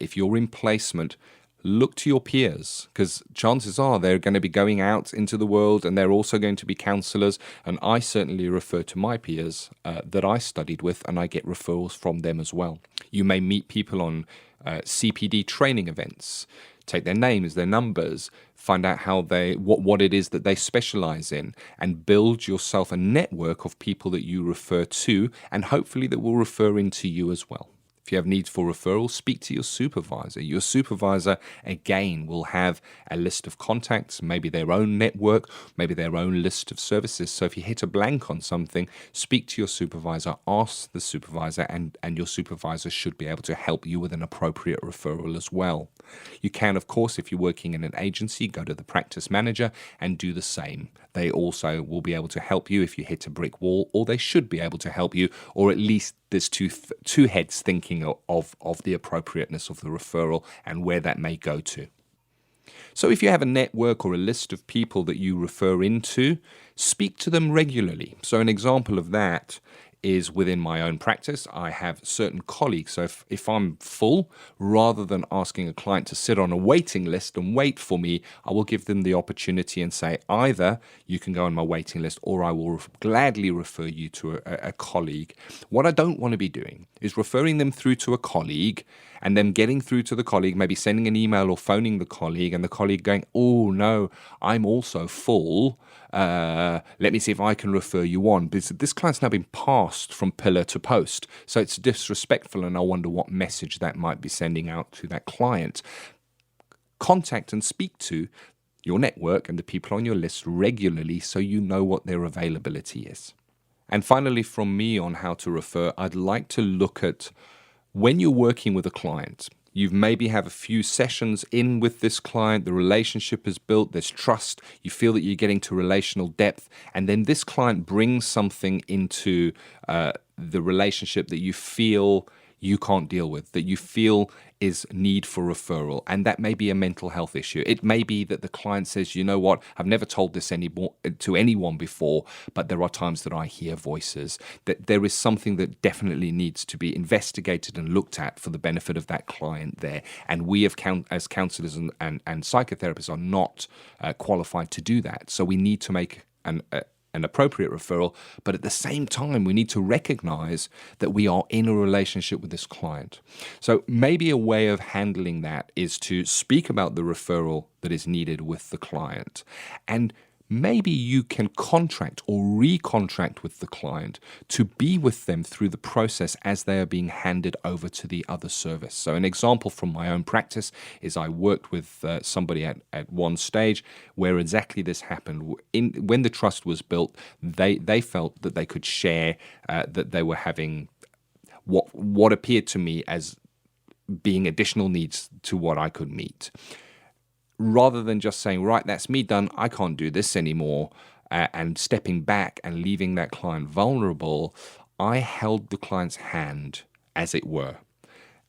if you're in placement, look to your peers, because chances are they're going to be going out into the world and they're also going to be counsellors. And I certainly refer to my peers that I studied with, and I get referrals from them as well. You may meet people on CPD training events. Take their names, their numbers, find out how what it is that they specialize in, and build yourself a network of people that you refer to, and hopefully that will refer into you as well. If you have needs for referrals, speak to your supervisor. Your supervisor, again, will have a list of contacts, maybe their own network, maybe their own list of services. So if you hit a blank on something, speak to your supervisor, ask the supervisor, and your supervisor should be able to help you with an appropriate referral as well. You can, of course, if you're working in an agency, go to the practice manager and do the same. They also will be able to help you if you hit a brick wall, or they should be able to help you, or at least there's two heads thinking of the appropriateness of the referral and where that may go to. So if you have a network or a list of people that you refer into, speak to them regularly. So an example of that is within my own practice. I have certain colleagues. So if I'm full, rather than asking a client to sit on a waiting list and wait for me, I will give them the opportunity and say, either you can go on my waiting list or I will gladly refer you to a colleague. What I don't want to be doing is referring them through to a colleague and then getting through to the colleague, maybe sending an email or phoning the colleague, and the colleague going, oh no, I'm also full. Let me see if I can refer you on. This client's now been passed from pillar to post. So it's disrespectful, and I wonder what message that might be sending out to that client. Contact and speak to your network and the people on your list regularly so you know what their availability is. And finally, from me on how to refer, I'd like to look at when you're working with a client. You maybe have a few sessions in with this client, the relationship is built, there's trust, you feel that you're getting to relational depth, and then this client brings something into the relationship that you feel you can't deal with, that you feel is need for referral, and that may be a mental health issue. It may be that the client says, you know what, I've never told this to anyone before, but there are times that I hear voices, that there is something that definitely needs to be investigated and looked at for the benefit of that client there. And we as counsellors and psychotherapists are not qualified to do that. So we need to make an appropriate referral, but at the same time, we need to recognize that we are in a relationship with this client. So maybe a way of handling that is to speak about the referral that is needed with the client, and maybe you can contract or recontract with the client to be with them through the process as they are being handed over to the other service. So an example from my own practice is I worked with somebody at one stage where exactly this happened. When the trust was built, they felt that they could share that they were having what appeared to me as being additional needs to what I could meet. Rather than just saying, right, that's me done, I can't do this anymore, and stepping back and leaving that client vulnerable, I held the client's hand, as it were,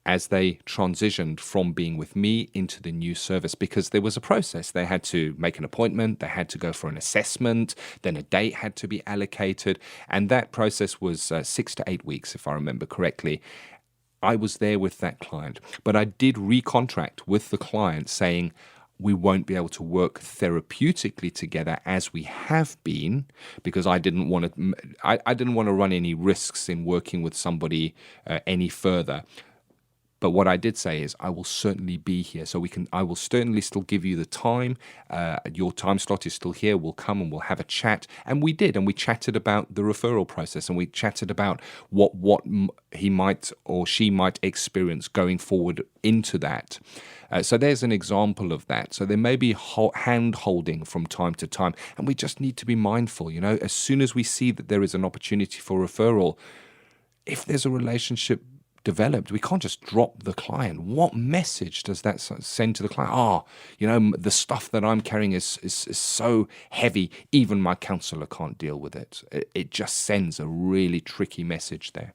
as they transitioned from being with me into the new service, because there was a process. They had to make an appointment, they had to go for an assessment, then a date had to be allocated, and that process was 6 to 8 weeks, if I remember correctly. I was there with that client, but I did recontract with the client saying, we won't be able to work therapeutically together as we have been, because I didn't want to run any risks in working with somebody any further. But what I did say is, I will certainly be here, so I will certainly still give you the time. Your time slot is still here. We'll come and we'll have a chat. And we did, and we chatted about the referral process, and we chatted about what he might or she might experience going forward into that. So there's an example of that. So there may be hand-holding from time to time, and we just need to be mindful. As soon as we see that there is an opportunity for referral, if there's a relationship developed, we can't just drop the client. What message does that send to the client? The stuff that I'm carrying is so heavy, even my counselor can't deal with it. It just sends a really tricky message there.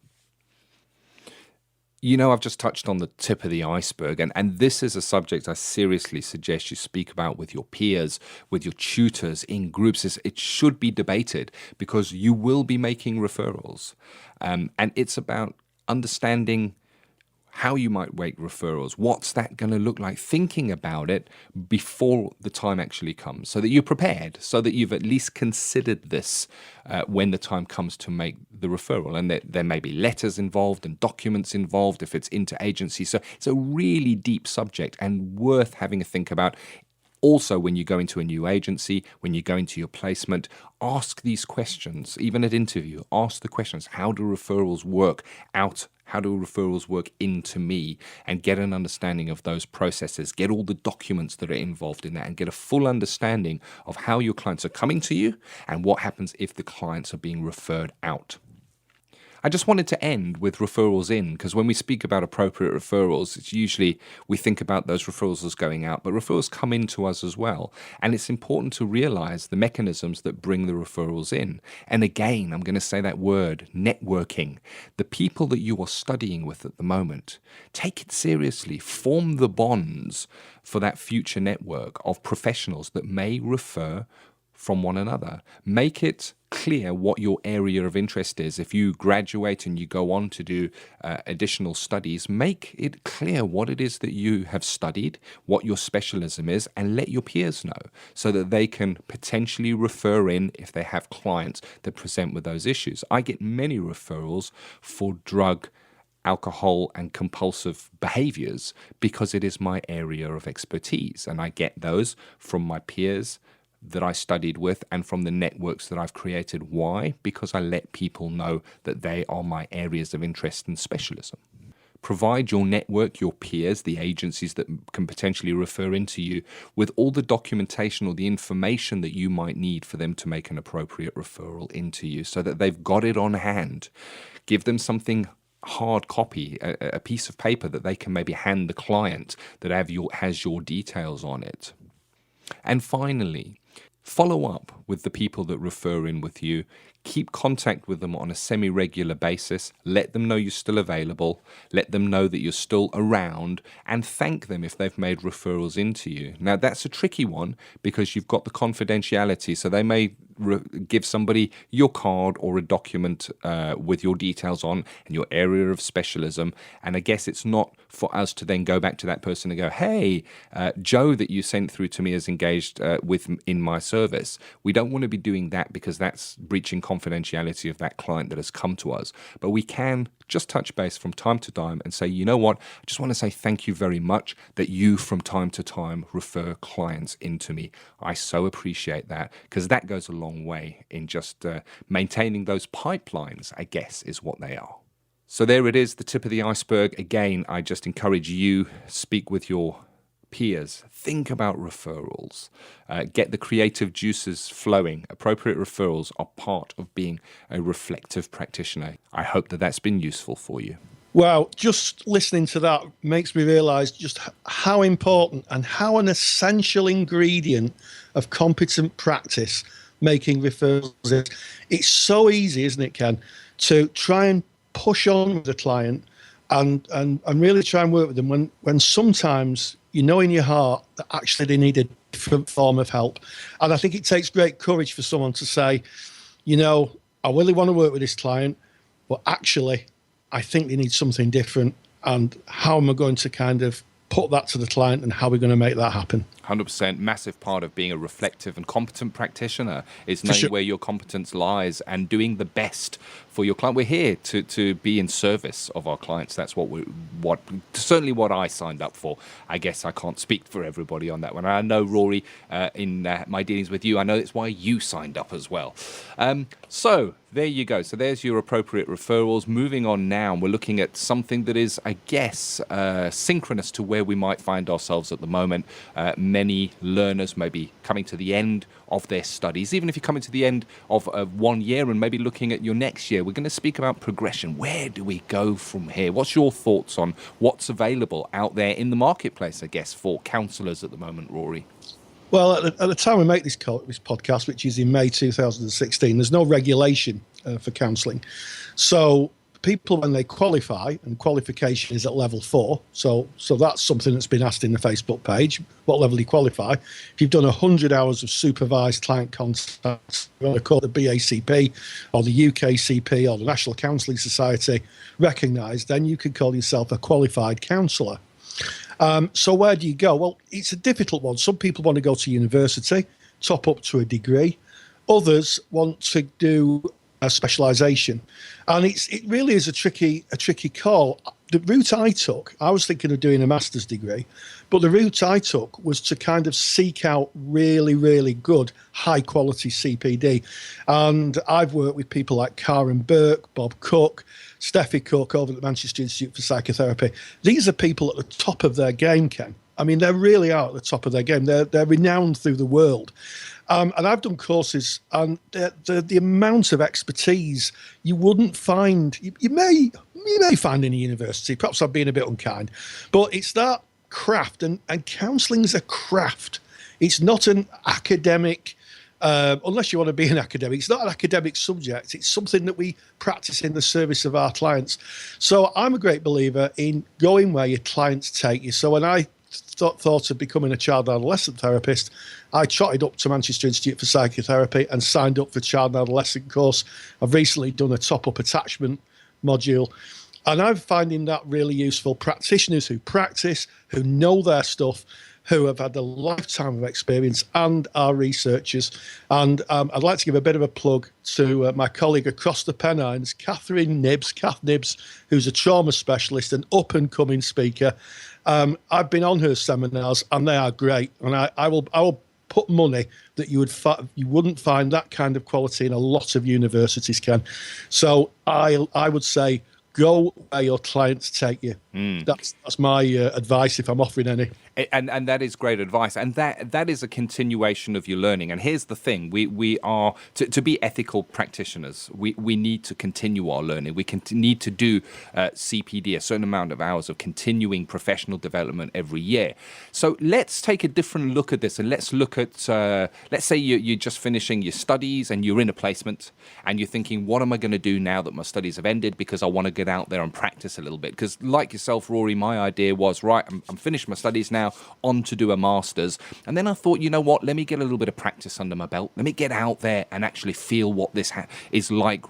I've just touched on the tip of the iceberg, and this is a subject I seriously suggest you speak about with your peers, with your tutors, in groups. It should be debated, because you will be making referrals. And it's about understanding how you might make referrals. What's that going to look like? Thinking about it before the time actually comes, so that you're prepared, so that you've at least considered this when the time comes to make the referral. And there may be letters involved and documents involved if it's interagency. So it's a really deep subject and worth having a think about. Also, when you go into a new agency, when you go into your placement, ask these questions. Even at interview, ask the questions. How do referrals work out? How do referrals work into me? And get an understanding of those processes. Get all the documents that are involved in that, and get a full understanding of how your clients are coming to you and what happens if the clients are being referred out. I just wanted to end with referrals in, because when we speak about appropriate referrals, it's usually we think about those referrals as going out, but referrals come into us as well. And it's important to realize the mechanisms that bring the referrals in. And again, I'm going to say that word, networking. The people that you are studying with at the moment, take it seriously. Form the bonds for that future network of professionals that may refer from one another. Make it clear what your area of interest is. If you graduate and you go on to do additional studies, make it clear what it is that you have studied, what your specialism is, and let your peers know, so that they can potentially refer in if they have clients that present with those issues. I get many referrals for drug, alcohol and compulsive behaviors because it is my area of expertise, and I get those from my peers that I studied with and from the networks that I've created. Why? Because I let people know that they are my areas of interest and specialism. Provide your network, your peers, the agencies that can potentially refer into you with all the documentation or the information that you might need for them to make an appropriate referral into you, so that they've got it on hand. Give them something hard copy, a piece of paper that they can maybe hand the client that has your details on it. And finally, follow up with the people that refer in with you. Keep contact with them on a semi-regular basis. Let them know you're still available. Let them know that you're still around, and thank them if they've made referrals into you. Now, that's a tricky one because you've got the confidentiality, so they may give somebody your card or a document with your details on and your area of specialism. And I guess it's not for us to then go back to that person and go, hey, Joe that you sent through to me is engaged in my service. We don't want to be doing that because that's breaching confidentiality of that client that has come to us. But we can just touch base from time to time and say, you know what, I just want to say thank you very much that you from time to time refer clients into me. I so appreciate that, because that goes a long way in just maintaining those pipelines, I guess, is what they are. So there it is, the tip of the iceberg. Again, I just encourage you, speak with your peers, think about referrals. Get the creative juices flowing. Appropriate referrals are part of being a reflective practitioner. I hope that that's been useful for you.
Well, just listening to that makes me realise just how important and how an essential ingredient of competent practice making referrals is. It's so easy, isn't it, Ken, to try and push on with the client and really try and work with them when sometimes you know in your heart that actually they need a different form of help. And I think it takes great courage for someone to say, you know, I really want to work with this client, but actually I think they need something different. And how am I going to kind of put that to the client and how we're going to make that happen?
100%. Massive part of being a reflective and competent practitioner is knowing where your competence lies and doing the best for your client. We're here to be in service of our clients. That's certainly what I signed up for. I guess I can't speak for everybody on that one. I know, Rory, in my dealings with you, I know it's why you signed up as well. So there you go. So there's your appropriate referrals. Moving on now, we're looking at something that is, I guess, synchronous to where we might find ourselves at the moment. Many learners may be coming to the end of their studies. Even if you're coming to the end of 1 year and maybe looking at your next year, we're going to speak about progression. Where do we go from here? What's your thoughts on what's available out there in the marketplace, I guess, for counsellors at the moment, Rory?
Well, at the time we make this podcast, which is in May 2016, there's no regulation for counselling. So people, when they qualify, and qualification is at level 4, so that's something that's been asked in the Facebook page, what level do you qualify? If you've done 100 hours of supervised client contact, you want to call it the BACP or the UKCP or the National Counselling Society recognised, then you can call yourself a qualified counsellor. So where do you go? Well, it's a difficult one. Some people want to go to university, top up to a degree. Others want to do a specialisation. And it really is a tricky call. The route I took, I was thinking of doing a master's degree, but the route I took was to kind of seek out really, really good, high-quality CPD. And I've worked with people like Karen Burke, Bob Cook, Steffi Cook over at the Manchester Institute for Psychotherapy. These are people at the top of their game, Ken. I mean, they really are at the top of their game. They're renowned through the world. And I've done courses, and the amount of expertise you wouldn't find, you may find in a university. Perhaps I'm being a bit unkind, but it's that craft, and counselling is a craft. It's not an academic, unless you want to be an academic. It's not an academic subject. It's something that we practice in the service of our clients. So I'm a great believer in going where your clients take you. So when I thought of becoming a child and adolescent therapist, I trotted up to Manchester Institute for Psychotherapy and signed up for child and adolescent course. I've recently done a top-up attachment module, and I'm finding that really useful. Practitioners who practice, who know their stuff, who have had a lifetime of experience, and are researchers. And I'd like to give a bit of a plug to my colleague across the Pennines, Kath Nibbs, who's a trauma specialist and up-and-coming speaker. I've been on her seminars, and they are great. And I will put money that you wouldn't find that kind of quality in a lot of universities, Ken. So I would say go where your clients take you. That's my advice, if I'm offering any.
And that is great advice, and that is a continuation of your learning. And here's the thing: we are to be ethical practitioners. We need to continue our learning. We need to do CPD, a certain amount of hours of continuing professional development every year. So let's take a different look at this, and let's look at let's say you're just finishing your studies and you're in a placement, and you're thinking, what am I going to do now that my studies have ended? Because I want to get out there and practice a little bit. Because like yourself, Rory, my idea was, right, I'm finished my studies now, on to do a master's. And then I thought, you know what, let me get a little bit of practice under my belt. Let me get out there and actually feel what this is like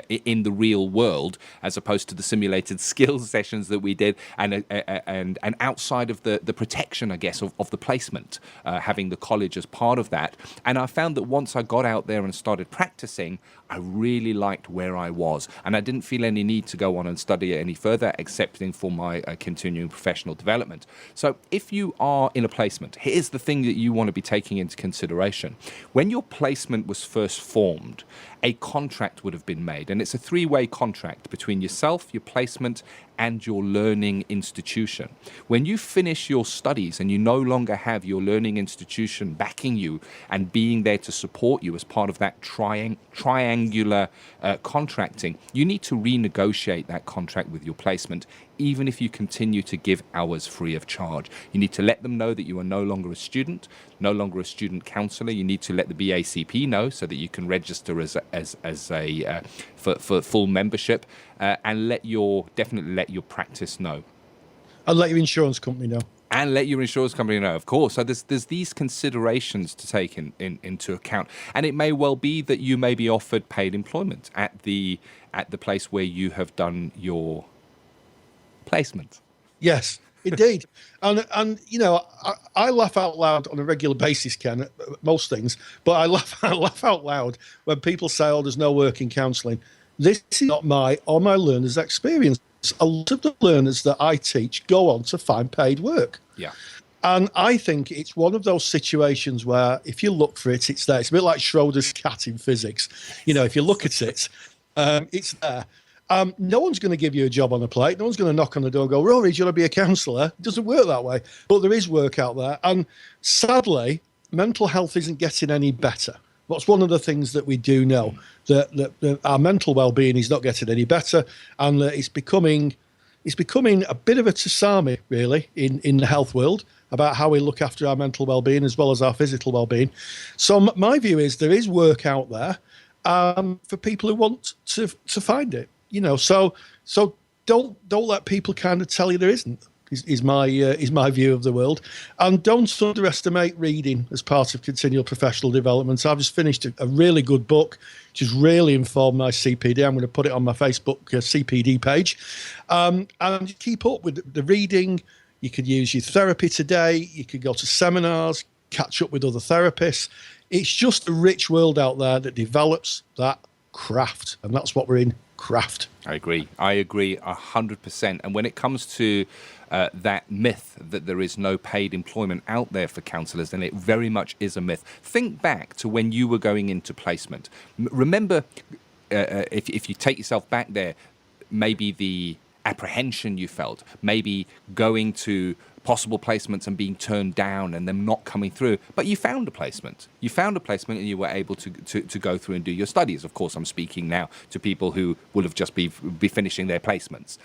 in the real world, as opposed to the simulated skills sessions that we did, and outside of the protection, I guess, of the placement, having the college as part of that. And I found that once I got out there and started practicing, I really liked where I was, and I didn't feel any need to go on and study it any further, excepting for my continuing professional development. So if you are in a placement, here's the thing that you want to be taking into consideration. When your placement was first formed, a contract would have been made. made, and it's a three-way contract between yourself, your placement, and your learning institution. When you finish your studies and you no longer have your learning institution backing you and being there to support you as part of that triangular contracting, you need to renegotiate that contract with your placement, even if you continue to give hours free of charge. You need to let them know that you are no longer a student counsellor. You need to let the BACP know so that you can register for full membership, and definitely let your practice know.
And let your insurance company know.
And let your insurance company know, of course. So there's these considerations to take into account. And it may well be that you may be offered paid employment at the place where you have done your placement.
Yes, indeed. And you know, I laugh out loud on a regular basis, Ken, at most things, but I laugh out loud when people say, oh, there's no work in counselling. This is not my or my learners' experience. A lot of the learners that I teach go on to find paid work.
Yeah.
And I think it's one of those situations where if you look for it, it's there. It's a bit like Schrodinger's cat in physics. You know, if you look at it, it's there. No one's going to give you a job on a plate. No one's going to knock on the door and go, Rory, do you want to be a counsellor? It doesn't work that way. But there is work out there. And sadly, mental health isn't getting any better. That's one of the things that we do know, that our mental well-being is not getting any better, and that it's becoming a bit of a tsunami, really, in the health world about how we look after our mental well-being as well as our physical well-being. So my view is there is work out there for people who want to find it. You know, so don't let people kind of tell you there isn't. Is my view of the world. And don't underestimate reading as part of continual professional development. I've just finished a really good book, which has really informed my CPD. I'm going to put it on my Facebook CPD page. And keep up with the reading. You could use your therapy today. You could go to seminars, catch up with other therapists. It's just a rich world out there that develops that craft. And that's what we're in, craft.
I agree 100%. And when it comes to that myth that there is no paid employment out there for counsellors, then it very much is a myth. Think back to when you were going into placement. Remember, if you take yourself back there, maybe the apprehension you felt, maybe going to possible placements and being turned down and them not coming through, but you found a placement. And you were able to go through and do your studies. Of course, I'm speaking now to people who will have just be finishing their placements.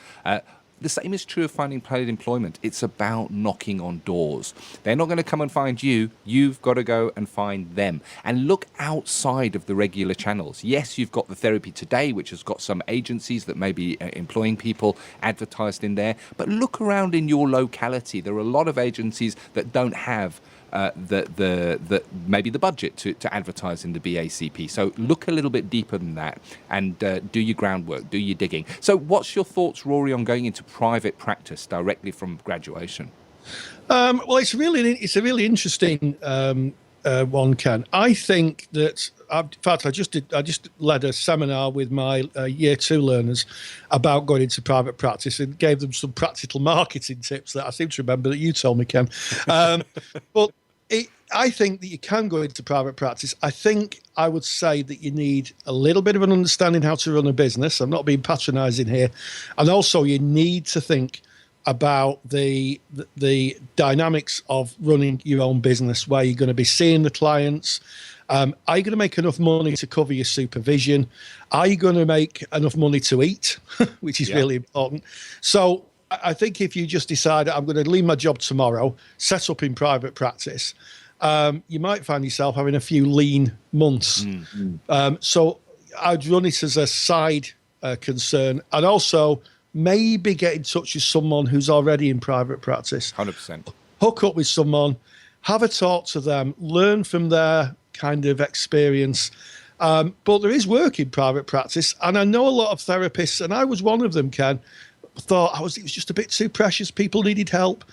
The same is true of finding paid employment. It's about knocking on doors. They're not going to come and find you. You've got to go and find them. And look outside of the regular channels. Yes, you've got the Therapy Today, which has got some agencies that may be employing people advertised in there. But look around in your locality. There are a lot of agencies that don't have maybe the budget to advertise in the BACP. So look a little bit deeper than that and do your groundwork, do your digging. So what's your thoughts, Rory, on going into private practice directly from graduation?
Well, it's a really interesting one, Ken. I think that, in fact, I just led a seminar with my year 2 learners about going into private practice and gave them some practical marketing tips that I seem to remember that you told me, Ken. But I think that you can go into private practice. I think I would say that you need a little bit of an understanding how to run a business. I'm not being patronising here. And also you need to think about the dynamics of running your own business, where you're going to be seeing the clients. Are you going to make enough money to cover your supervision? Are you going to make enough money to eat, which is really important? So I think if you just decide I'm going to leave my job tomorrow, set up in private practice, you might find yourself having a few lean months. So I'd run it as a side concern, and also maybe get in touch with someone who's already in private practice.
100%.
Hook up with someone, have a talk to them, learn from their kind of experience. But there is work in private practice, and I know a lot of therapists, and I was one of them, Ken, thought it was just a bit too precious. People needed help.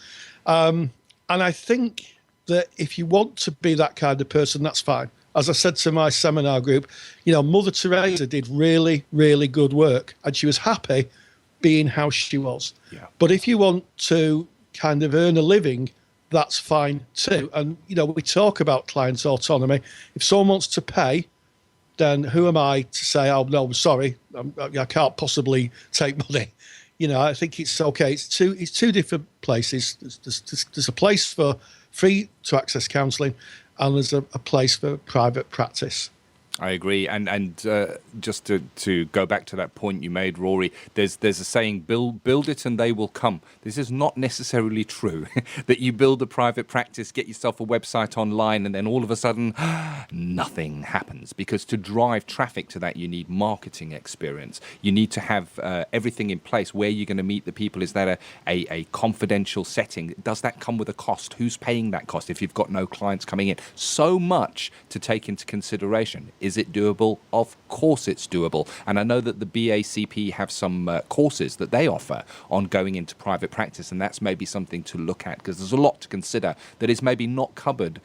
And I think that if you want to be that kind of person, that's fine. As I said to my seminar group, you know, Mother Teresa did really, really good work, and she was happy being how she was. Yeah. But if you want to kind of earn a living, that's fine too. And, you know, we talk about client autonomy. If someone wants to pay then who am I to say, oh, no, sorry, I can't possibly take money? You know, I think it's okay. It's two different places. There's a place for free to access counselling, and there's a place for private practice.
I agree, and just to go back to that point you made, Rory, there's a saying, build it and they will come. This is not necessarily true, that you build a private practice, get yourself a website online, and then all of a sudden, nothing happens. Because to drive traffic to that, you need marketing experience. You need to have everything in place. Where you're going to meet the people, is that a confidential setting? Does that come with a cost? Who's paying that cost if you've got no clients coming in? So much to take into consideration. Is it doable? Of course it's doable. And I know that the BACP have some courses that they offer on going into private practice, and that's maybe something to look at, because there's a lot to consider that is maybe not covered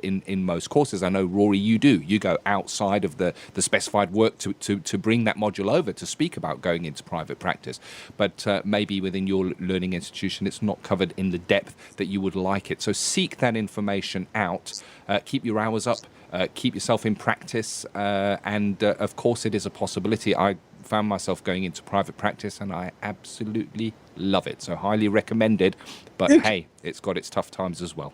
in most courses. I know, Rory, you do. You go outside of the specified work to bring that module over to speak about going into private practice. But maybe within your learning institution, it's not covered in the depth that you would like it. So seek that information out. Keep your hours up. Keep yourself in practice, and of course it is a possibility. I found myself going into private practice and I absolutely love it, so highly recommended. But hey, it's got its tough times as well.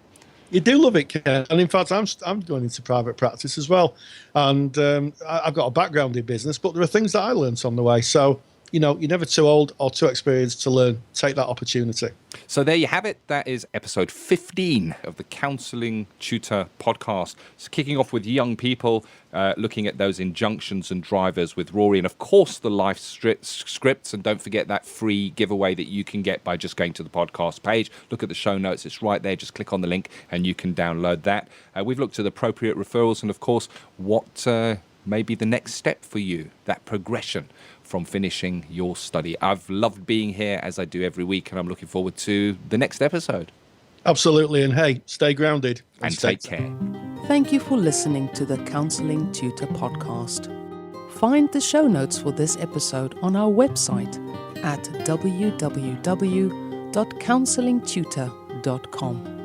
You do love it, Ken. And in fact, I'm going into private practice as well, and I've got a background in business, but there are things that I learned on the way. So, you know, you're never too old or too experienced to learn. Take that opportunity.
So there you have it. That is episode 15 of the Counselling Tutor Podcast. So kicking off with young people, looking at those injunctions and drivers with Rory, and of course the life scripts. And don't forget that free giveaway that you can get by just going to the podcast page. Look at the show notes. It's right there. Just click on the link and you can download that. We've looked at appropriate referrals and, of course, what may be the next step for you, that progression from finishing your study. I've loved being here, as I do every week, and I'm looking forward to the next episode.
Absolutely. And hey, stay grounded.
And take care.
Thank you for listening to the Counselling Tutor Podcast. Find the show notes for this episode on our website at www.counsellingtutor.com.